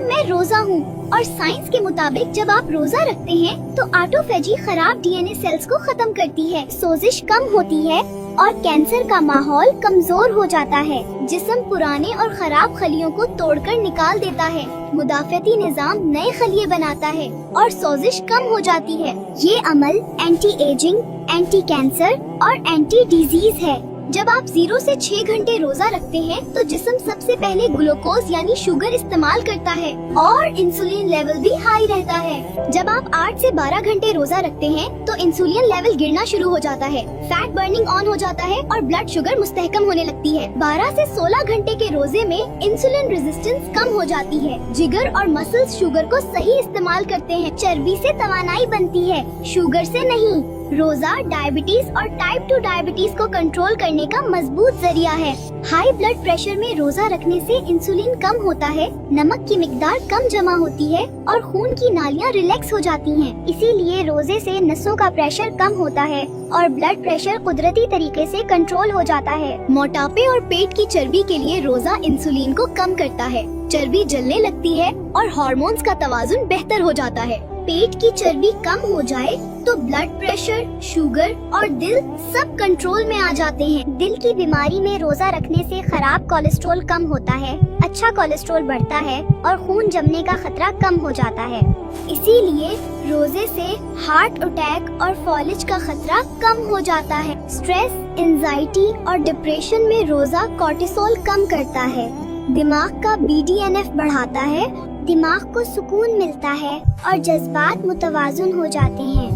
मैं रोजा हूँ और साइंस के मुताबिक जब आप रोजा रखते हैं तो ऑटोफेजी खराब डीएनए सेल्स को खत्म करती है, सोजिश कम होती है और कैंसर का माहौल कमजोर हो जाता है। जिस्म पुराने और खराब खलियों को तोड़कर निकाल देता है, मुदाफ़ती निज़ाम नए खलिए बनाता है और सोजिश कम हो जाती है। ये अमल एंटी एजिंग, एंटी कैंसर और एंटी डिजीज है। जब आप 0 से 6 घंटे रोजा रखते हैं तो जिस्म सबसे पहले ग्लूकोज यानी शुगर इस्तेमाल करता है और इंसुलिन लेवल भी हाई रहता है। जब आप 8 से 12 घंटे रोजा रखते हैं तो इंसुलिन लेवल गिरना शुरू हो जाता है, फैट बर्निंग ऑन हो जाता है और ब्लड शुगर मुस्तहकम होने लगती है। 12 से 16 घंटे के रोजे में इंसुलिन रेजिस्टेंस कम हो जाती है, जिगर और मसल्स शुगर को सही इस्तेमाल करते हैं, चर्बी से तवानाई बनती है, शुगर से नहीं। रोजा डायबिटीज और टाइप 2 डायबिटीज को कंट्रोल करने का मजबूत जरिया है। हाई ब्लड प्रेशर में रोजा रखने से इंसुलिन कम होता है, नमक की मिकदार कम जमा होती है और खून की नालियां रिलैक्स हो जाती हैं। इसीलिए रोजे से नसों का प्रेशर कम होता है और ब्लड प्रेशर कुदरती तरीके से कंट्रोल हो जाता है। मोटापे और पेट की चर्बी के लिए रोजा इंसुलिन को कम करता है, चर्बी जलने लगती है और हार्मोन्स का तवाजुन बेहतर हो जाता है। पेट की चर्बी कम हो जाए तो ब्लड प्रेशर, शुगर और दिल सब कंट्रोल में आ जाते हैं। दिल की बीमारी में रोजा रखने से खराब कोलेस्ट्रॉल कम होता है, अच्छा कोलेस्ट्रॉल बढ़ता है और खून जमने का खतरा कम हो जाता है। इसीलिए रोजे से हार्ट अटैक और फॉलिज का खतरा कम हो जाता है। स्ट्रेस, एंजाइटी और डिप्रेशन में रोजा कोर्टिसोल कम करता है, दिमाग का BDNF बढ़ाता है, दिमाग को सुकून मिलता है और जज्बात मुतवाजुन हो जाते हैं।